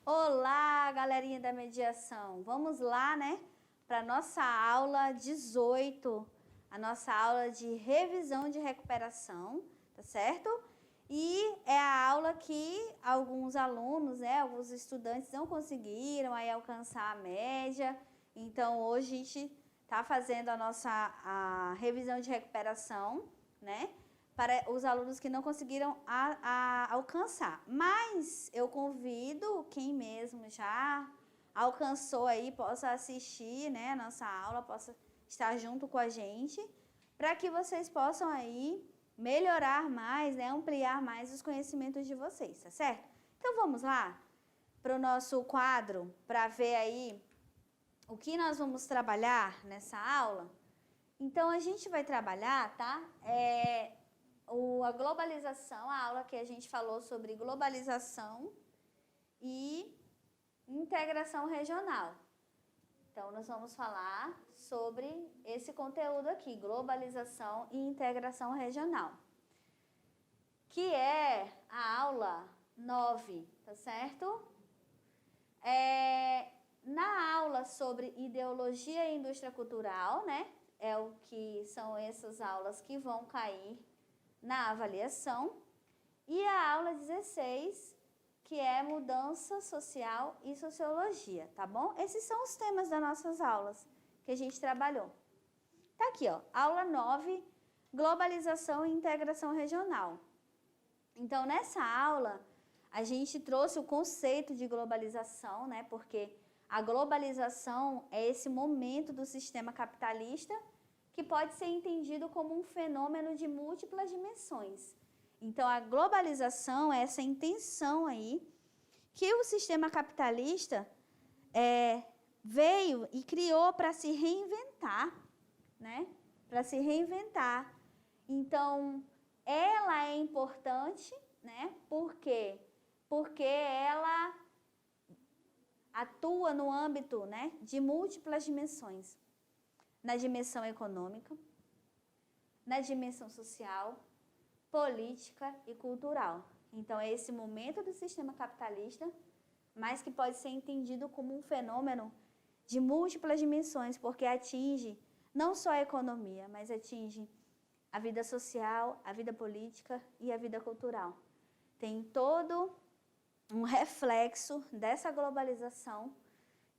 Olá, galerinha da mediação. Vamos lá, né, para nossa aula 18, a nossa aula de revisão de recuperação, tá certo? E é a aula que alguns alunos, né, alguns estudantes não conseguiram aí alcançar a média. Então, hoje a gente tá fazendo a revisão de recuperação, né, para os alunos que não conseguiram alcançar. Mas eu convido quem mesmo já alcançou aí, possa assistir, né, a nossa aula, possa estar junto com a gente, para que vocês possam aí melhorar mais, né, ampliar mais os conhecimentos de vocês, tá certo? Então vamos lá para o nosso quadro, para ver aí o que nós vamos trabalhar nessa aula. Então a gente vai trabalhar, tá? A globalização, a aula que a gente falou sobre globalização e integração regional. Então, nós vamos falar sobre esse conteúdo aqui, globalização e integração regional, que é a aula 9, tá certo? Na aula sobre ideologia e indústria cultural, né? São essas aulas que vão cair na avaliação, e a aula 16, que é mudança social e sociologia, tá bom? Esses são os temas das nossas aulas que a gente trabalhou. Tá aqui, ó, aula 9, globalização e integração regional. Então, nessa aula, a gente trouxe o conceito de globalização, né? Porque a globalização é esse momento do sistema capitalista que pode ser entendido como um fenômeno de múltiplas dimensões. Então, a globalização é essa intenção aí que o sistema capitalista veio e criou para se reinventar, né? Para se reinventar. Então, ela é importante, né? Por quê? Porque ela atua no âmbito, né, de múltiplas dimensões. Na dimensão econômica, na dimensão social, política e cultural. Então, é esse momento do sistema capitalista, mas que pode ser entendido como um fenômeno de múltiplas dimensões, porque atinge não só a economia, mas atinge a vida social, a vida política e a vida cultural. Tem todo um reflexo dessa globalização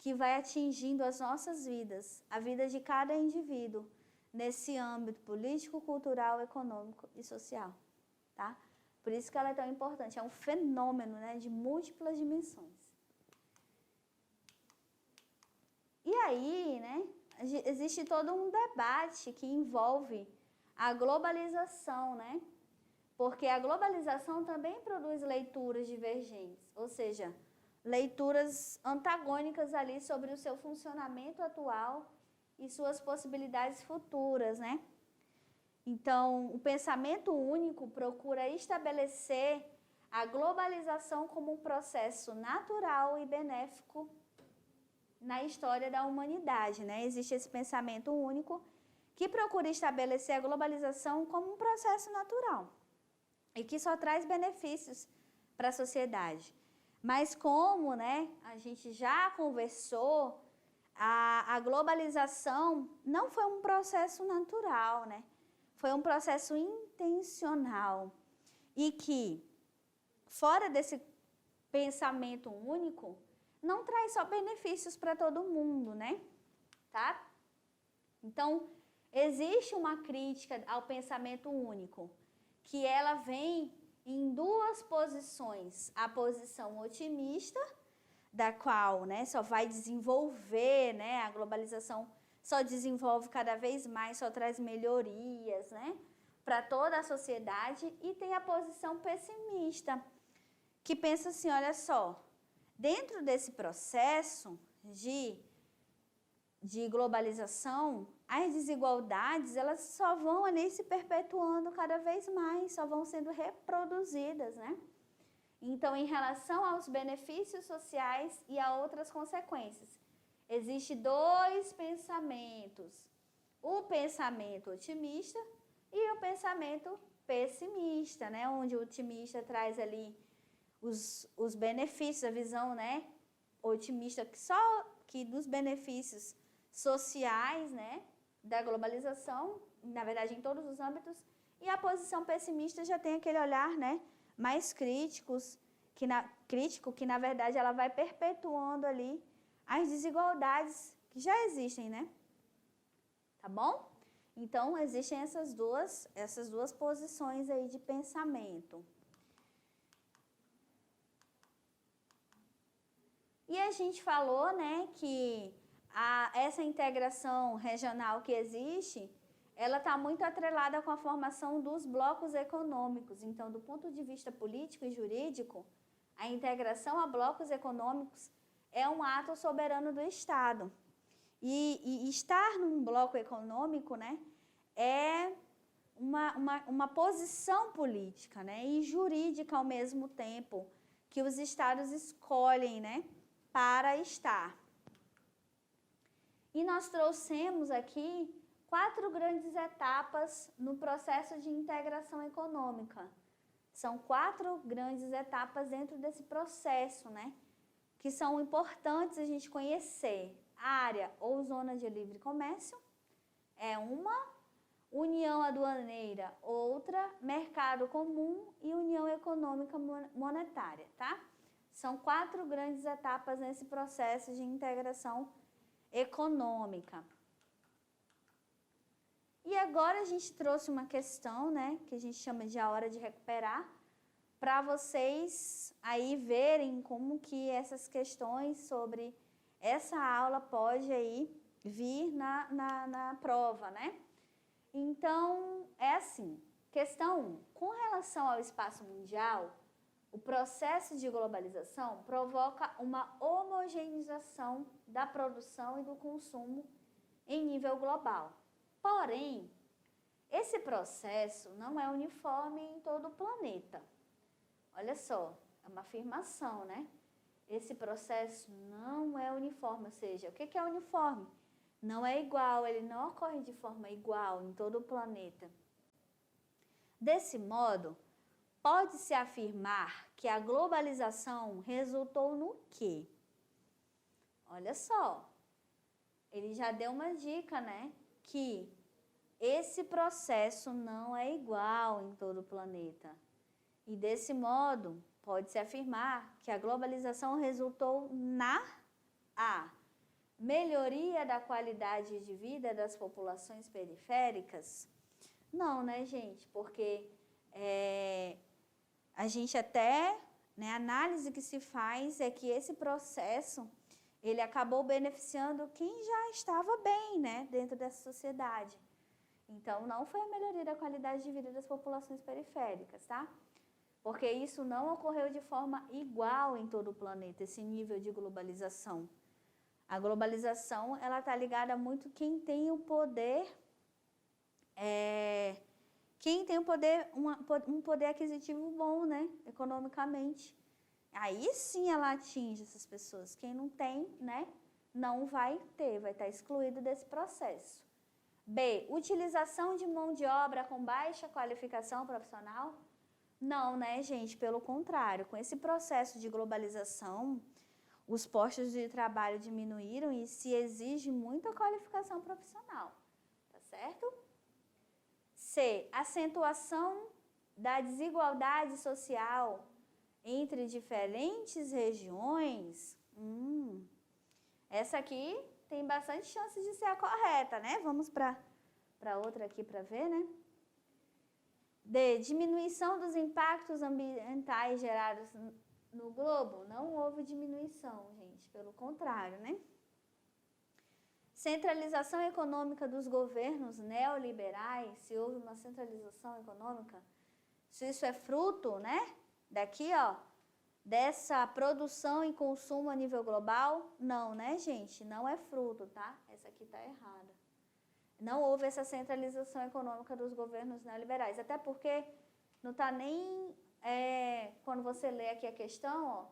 que vai atingindo as nossas vidas, a vida de cada indivíduo, nesse âmbito político, cultural, econômico e social, tá? Por isso que ela é tão importante, é um fenômeno, né, de múltiplas dimensões. E aí, né, existe todo um debate que envolve a globalização, né? Porque a globalização também produz leituras divergentes, ou seja, leituras antagônicas ali sobre o seu funcionamento atual e suas possibilidades futuras, né? Então, o pensamento único procura estabelecer a globalização como um processo natural e benéfico na história da humanidade, né? Existe esse pensamento único que procura estabelecer a globalização como um processo natural e que só traz benefícios para a sociedade. Mas como, né, a gente já conversou, a globalização não foi um processo natural, né? Foi um processo intencional e que, fora desse pensamento único, não traz só benefícios para todo mundo, né? Tá? Então, existe uma crítica ao pensamento único, que ela vem em duas posições. A posição otimista, da qual, né, só vai desenvolver, né, a globalização só desenvolve cada vez mais, só traz melhorias, né, para toda a sociedade. E tem a posição pessimista, que pensa assim, olha só, dentro desse processo de globalização, as desigualdades, elas só vão ali se perpetuando cada vez mais, só vão sendo reproduzidas, né? Então, em relação aos benefícios sociais e a outras consequências, existem dois pensamentos, o pensamento otimista e o pensamento pessimista, né? Onde o otimista traz ali os benefícios, a visão, né, otimista que dos benefícios sociais, né, da globalização, na verdade em todos os âmbitos, e a posição pessimista já tem aquele olhar, né, mais crítico, que na verdade ela vai perpetuando ali as desigualdades que já existem, né? Tá bom? Então, existem essas duas posições aí de pensamento. E a gente falou, né, que essa integração regional que existe, ela está muito atrelada com a formação dos blocos econômicos. Então, do ponto de vista político e jurídico, a integração a blocos econômicos é um ato soberano do Estado. E estar num bloco econômico, né, é uma posição política, né, e jurídica ao mesmo tempo, que os Estados escolhem, né, para estar. E nós trouxemos aqui 4 grandes etapas no processo de integração econômica. São 4 grandes etapas dentro desse processo, né, que são importantes a gente conhecer. Área ou zona de livre comércio é uma, união aduaneira outra, mercado comum e união econômica monetária, tá? São 4 grandes etapas nesse processo de integração econômica. E agora a gente trouxe uma questão, né, que a gente chama de a hora de recuperar, para vocês aí verem como que essas questões sobre essa aula pode aí vir na prova, né? Então, é assim, questão 1, com relação ao espaço mundial, o processo de globalização provoca uma homogeneização da produção e do consumo em nível global. Porém, esse processo não é uniforme em todo o planeta. Olha só, é uma afirmação, né? Esse processo não é uniforme, ou seja, o que é uniforme? Não é igual, ele não ocorre de forma igual em todo o planeta. Desse modo, pode-se afirmar que a globalização resultou no quê? Olha só, ele já deu uma dica, né? Que esse processo não é igual em todo o planeta. E desse modo, pode-se afirmar que a globalização resultou na melhoria da qualidade de vida das populações periféricas? Não, né, gente? Porque a gente até, né, a análise que se faz é que esse processo, ele acabou beneficiando quem já estava bem, né, dentro dessa sociedade. Então, não foi a melhoria da qualidade de vida das populações periféricas, tá? Porque isso não ocorreu de forma igual em todo o planeta, esse nível de globalização. A globalização, ela está ligada muito quem tem o poder, um poder aquisitivo bom, né, economicamente. Aí sim ela atinge essas pessoas. Quem não tem, né, não vai ter, vai estar excluído desse processo. B, utilização de mão de obra com baixa qualificação profissional? Não, né, gente? Pelo contrário, com esse processo de globalização, os postos de trabalho diminuíram e se exige muita qualificação profissional, tá certo? C, acentuação da desigualdade social entre diferentes regiões? Essa aqui tem bastante chance de ser a correta, né? Vamos para outra aqui para ver, né? D, diminuição dos impactos ambientais gerados no globo? Não houve diminuição, gente, pelo contrário, né? Centralização econômica dos governos neoliberais, se houve uma centralização econômica, se isso é fruto, né, daqui, ó, dessa produção e consumo a nível global? Não, né, gente? Não é fruto, tá? Essa aqui tá errada. Não houve essa centralização econômica dos governos neoliberais, até porque não está nem, quando você lê aqui a questão, ó,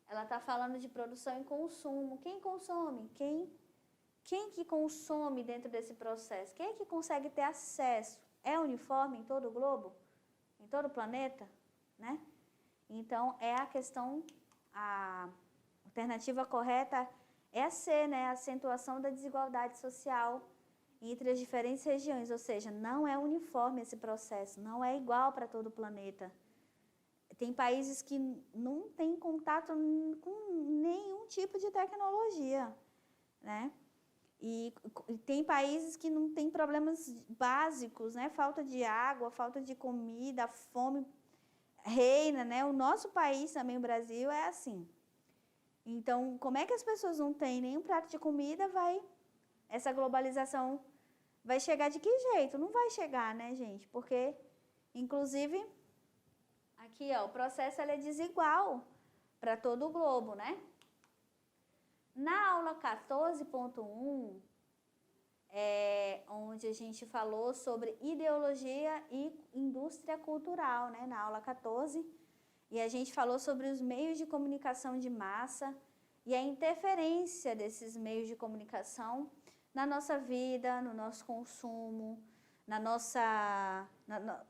ela está falando de produção e consumo. Quem consome? Quem que consome dentro desse processo? Quem é que consegue ter acesso? É uniforme em todo o globo? Em todo o planeta? Né? Então, é a questão, alternativa correta é a C, né? A acentuação da desigualdade social entre as diferentes regiões, ou seja, não é uniforme esse processo, não é igual para todo o planeta. Tem países que não têm contato com nenhum tipo de tecnologia, né? E tem países que não têm problemas básicos, né? Falta de água, falta de comida, a fome reina, né? O nosso país também, o Brasil, é assim. Então, como é que as pessoas não têm nenhum prato de comida, essa globalização vai chegar de que jeito? Não vai chegar, né, gente? Porque, inclusive, aqui, ó, o processo ele é desigual para todo o globo, né? Na aula 14.1, onde a gente falou sobre ideologia e indústria cultural, né? Na aula 14, e a gente falou sobre os meios de comunicação de massa e a interferência desses meios de comunicação na nossa vida, no nosso consumo, na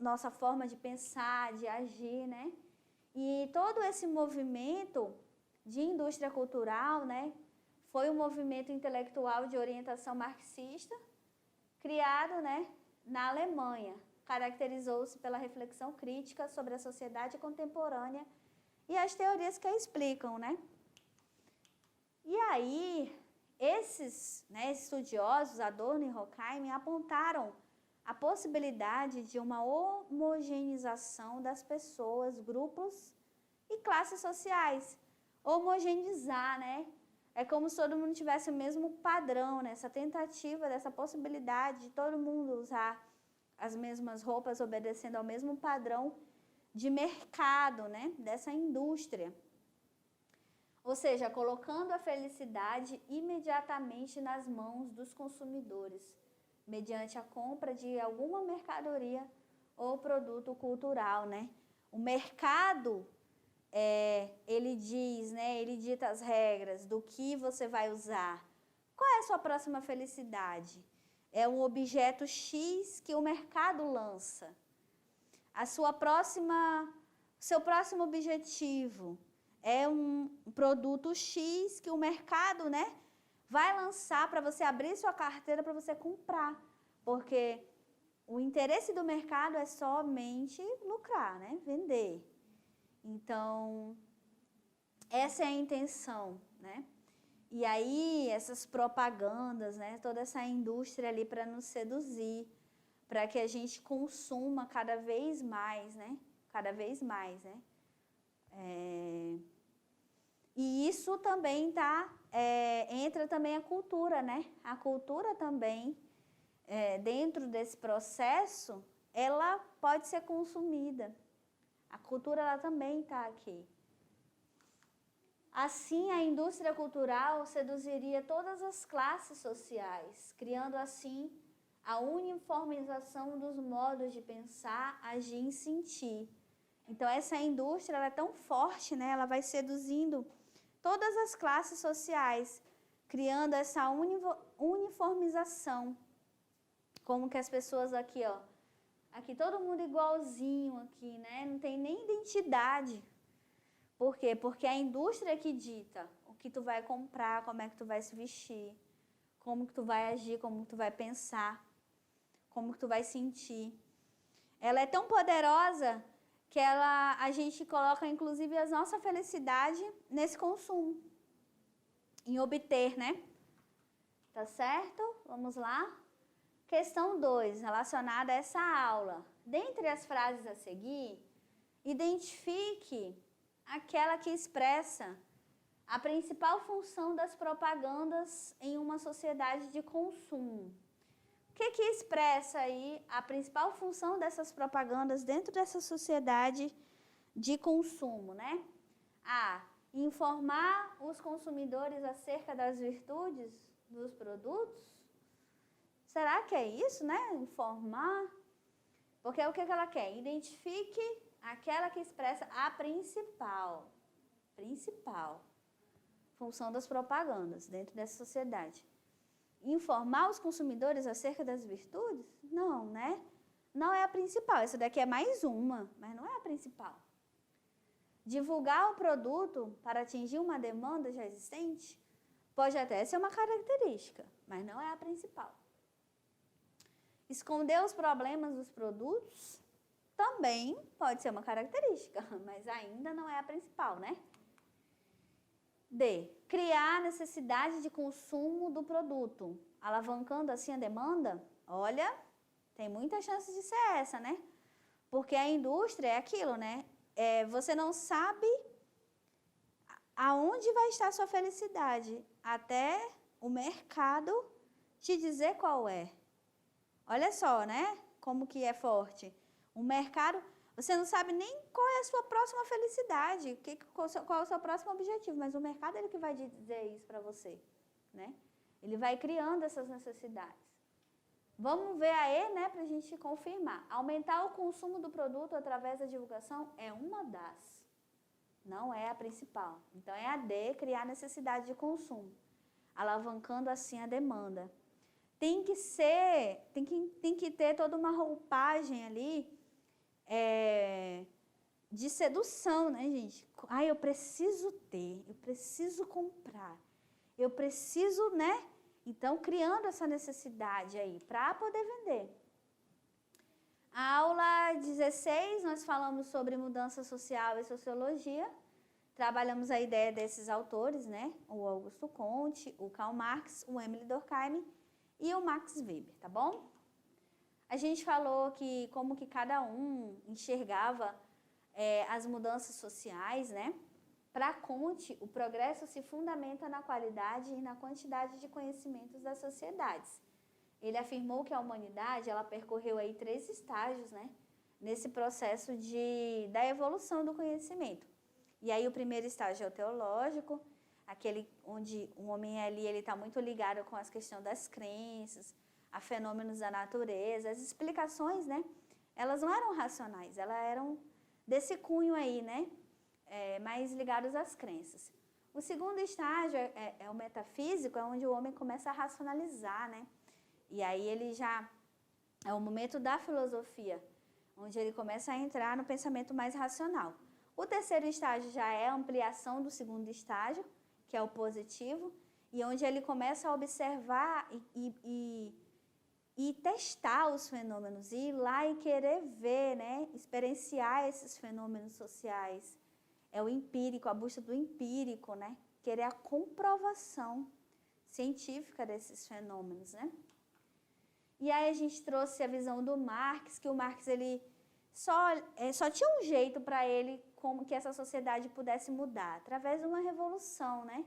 nossa forma de pensar, de agir, né? E todo esse movimento de indústria cultural, né, foi um movimento intelectual de orientação marxista, criado, né, na Alemanha. Caracterizou-se pela reflexão crítica sobre a sociedade contemporânea e as teorias que a explicam, né? E aí, esses, né, estudiosos, Adorno e Horkheim, apontaram a possibilidade de uma homogeneização das pessoas, grupos e classes sociais. Homogeneizar, né? É como se todo mundo tivesse o mesmo padrão, né? Essa tentativa dessa possibilidade de todo mundo usar as mesmas roupas, obedecendo ao mesmo padrão de mercado, né? Dessa indústria. Ou seja, colocando a felicidade imediatamente nas mãos dos consumidores, mediante a compra de alguma mercadoria ou produto cultural, né? O mercado, ele diz, né? Ele dita as regras do que você vai usar. Qual é a sua próxima felicidade? É um objeto X que o mercado lança. Seu próximo objetivo é um produto X que o mercado, né, vai lançar para você abrir sua carteira para você comprar. Porque o interesse do mercado é somente lucrar, né, vender. Então, essa é a intenção, né? E aí, essas propagandas, né, toda essa indústria ali para nos seduzir, para que a gente consuma cada vez mais, né? Cada vez mais, né? E isso também entra também a cultura, né? A cultura também, dentro desse processo, ela pode ser consumida. A cultura, ela também está aqui. Assim, a indústria cultural seduziria todas as classes sociais, criando assim a uniformização dos modos de pensar, agir e sentir. Então, essa indústria ela é tão forte, né? Ela vai seduzindo todas as classes sociais, criando essa uniformização. Como que as pessoas aqui, ó, aqui todo mundo igualzinho aqui, né? Não tem nem identidade. Por quê? Porque a indústria que dita o que tu vai comprar, como é que tu vai se vestir, como que tu vai agir, como que tu vai pensar, como que tu vai sentir. Ela é tão poderosa que a gente coloca, inclusive, a nossa felicidade nesse consumo, em obter, né? Tá certo? Vamos lá? Questão 2, relacionada a essa aula. Dentre as frases a seguir, identifique aquela que expressa a principal função das propagandas em uma sociedade de consumo. O que expressa aí a principal função dessas propagandas dentro dessa sociedade de consumo, né? A. Informar os consumidores acerca das virtudes dos produtos. Será que é isso, né? Informar. Porque o que ela quer? Identifique aquela que expressa a principal função das propagandas dentro dessa sociedade. Informar os consumidores acerca das virtudes? Não, né? Não é a principal. Essa daqui é mais uma, mas não é a principal. divulgar o produto para atingir uma demanda já existente pode até ser uma característica, mas não é a principal. Esconder os problemas dos produtos também pode ser uma característica, mas ainda não é a principal, né? D. Criar necessidade de consumo do produto, alavancando assim a demanda. Olha, tem muita chance de ser essa, né? Porque a indústria é aquilo, né? Você não sabe aonde vai estar a sua felicidade, até o mercado te dizer qual é. Olha só, né? Como que é forte. O mercado, você não sabe nem qual é a sua próxima felicidade, qual é o seu próximo objetivo, mas o mercado é ele que vai dizer isso para você, né? Ele vai criando essas necessidades. Vamos ver aí, né, para a gente confirmar. Aumentar o consumo do produto através da divulgação é uma das, não é a principal. Então, é a D, criar necessidade de consumo, alavancando assim a demanda. Tem que ter toda uma roupagem ali de sedução, né, gente? Eu preciso ter, eu preciso comprar, eu preciso, né? Então, criando essa necessidade aí para poder vender. A aula 16, nós falamos sobre mudança social e sociologia. Trabalhamos a ideia desses autores, né? O Augusto Comte, o Karl Marx, o Emile Durkheim e o Max Weber, tá bom? A gente falou que como que cada um enxergava as mudanças sociais, né? Para Comte, o progresso se fundamenta na qualidade e na quantidade de conhecimentos das sociedades. Ele afirmou que a humanidade ela percorreu aí 3 estágios, né? Nesse processo da evolução do conhecimento. E aí o primeiro estágio é o teológico, aquele onde o homem ali ele está muito ligado com as questões das crenças, a fenômenos da natureza, as explicações, né? Elas não eram racionais, elas eram desse cunho aí, né? Mais ligados às crenças. O segundo estágio é o metafísico, é onde o homem começa a racionalizar, né? E aí ele já é o momento da filosofia, onde ele começa a entrar no pensamento mais racional. O terceiro estágio já é a ampliação do segundo estágio, que é o positivo, e onde ele começa a observar e testar os fenômenos, ir lá e querer ver, né? Experienciar esses fenômenos sociais. É o empírico, a busca do empírico, né? Querer a comprovação científica desses fenômenos, né? E aí a gente trouxe a visão do Marx, que o Marx ele só tinha um jeito para ele como que essa sociedade pudesse mudar, através de uma revolução, né?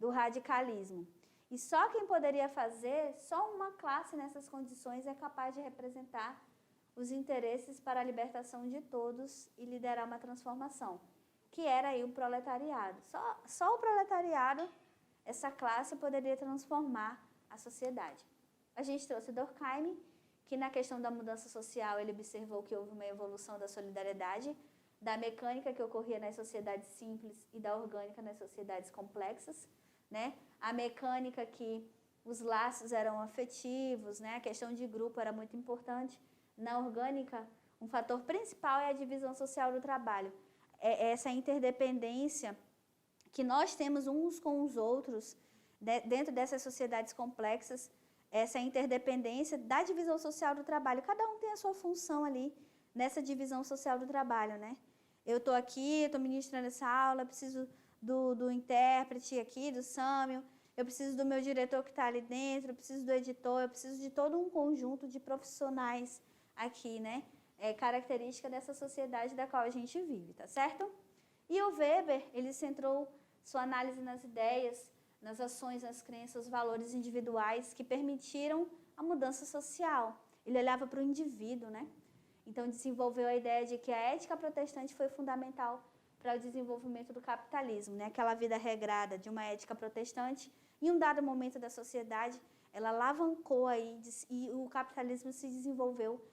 Do radicalismo. E só quem poderia fazer, só uma classe nessas condições é capaz de representar os interesses para a libertação de todos e liderar uma transformação, que era aí o proletariado. Só o proletariado, essa classe, poderia transformar a sociedade. A gente trouxe Durkheim, que na questão da mudança social ele observou que houve uma evolução da solidariedade, da mecânica que ocorria nas sociedades simples e da orgânica nas sociedades complexas, né? A mecânica que os laços eram afetivos, né? A questão de grupo era muito importante. Na orgânica, um fator principal é a divisão social do trabalho. É essa interdependência que nós temos uns com os outros dentro dessas sociedades complexas, essa interdependência da divisão social do trabalho. Cada um tem a sua função ali nessa divisão social do trabalho, né? Eu estou aqui, estou ministrando essa aula, preciso do intérprete aqui, do Sâmio, eu preciso do meu diretor que está ali dentro, eu preciso do editor, eu preciso de todo um conjunto de profissionais aqui, né? É característica dessa sociedade da qual a gente vive, tá certo? E o Weber, ele centrou sua análise nas ideias, nas ações, nas crenças, os valores individuais que permitiram a mudança social. Ele olhava para o indivíduo, né? Então, desenvolveu a ideia de que a ética protestante foi fundamental para o desenvolvimento do capitalismo, né? Aquela vida regrada de uma ética protestante, em um dado momento da sociedade, ela alavancou aí e o capitalismo se desenvolveu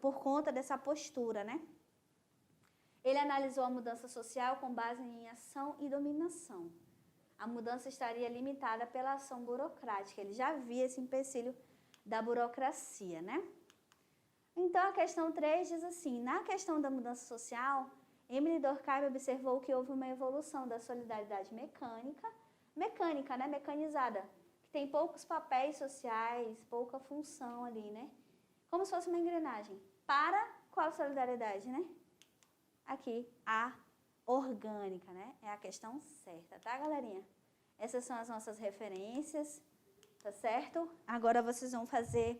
por conta dessa postura, né? Ele analisou a mudança social com base em ação e dominação. A mudança estaria limitada pela ação burocrática. Ele já via esse empecilho da burocracia, né? Então, a questão 3 diz assim, na questão da mudança social, Emily Durkheim observou que houve uma evolução da solidariedade mecânica, né, mecanizada, que tem poucos papéis sociais, pouca função ali, né? Como se fosse uma engrenagem. Para qual solidariedade, né? Aqui, a orgânica, né? É a questão certa, tá, galerinha? Essas são as nossas referências, tá certo? Agora vocês vão fazer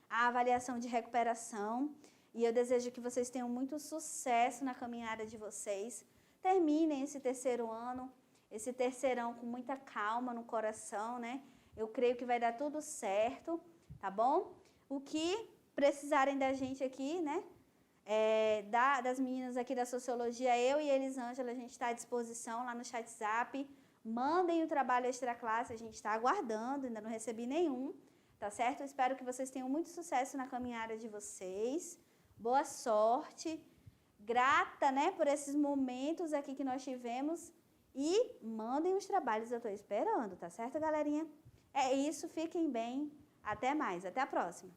a avaliação de recuperação e eu desejo que vocês tenham muito sucesso na caminhada de vocês. Terminem esse terceiro ano, esse terceirão com muita calma no coração, né? Eu creio que vai dar tudo certo, tá bom? O que precisarem da gente aqui, né? Das meninas aqui da Sociologia, eu e Elisângela, a gente está à disposição lá no WhatsApp. Mandem o trabalho extra classe, a gente está aguardando, ainda não recebi nenhum, tá certo? Eu espero que vocês tenham muito sucesso na caminhada de vocês. Boa sorte. Grata, né, por esses momentos aqui que nós tivemos. E mandem os trabalhos, eu estou esperando, tá certo, galerinha? É isso, fiquem bem. Até mais, até a próxima.